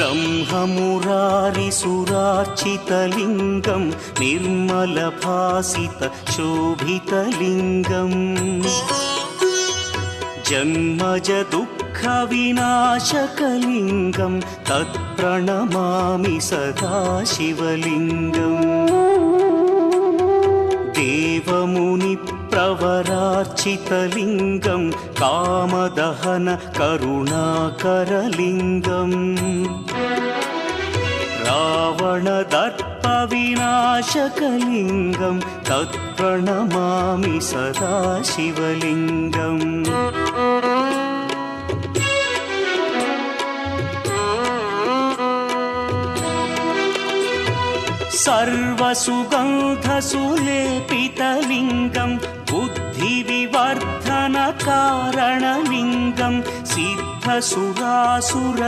ब्रह्ममुरारिसुरार्चितलिङ्गं निर्मलभासितशोभितलिङ्गम् जन्मजदुःखविनाशकलिङ्गं तत्प्रणमामि सदा शिवलिङ्गम् देवमुनिप्रवरार्चितलिङ्गं कामदहन करुणाकरलिङ्गम् रावणदर्पविनाशकलिङ्गं तत्प्रणमामि सदा शिवलिङ्गम् सर्वसुगन्धसुलेपितलिङ्गं बुद्धिविवर्धनकारणलिङ्गं सिद्धसुरासुर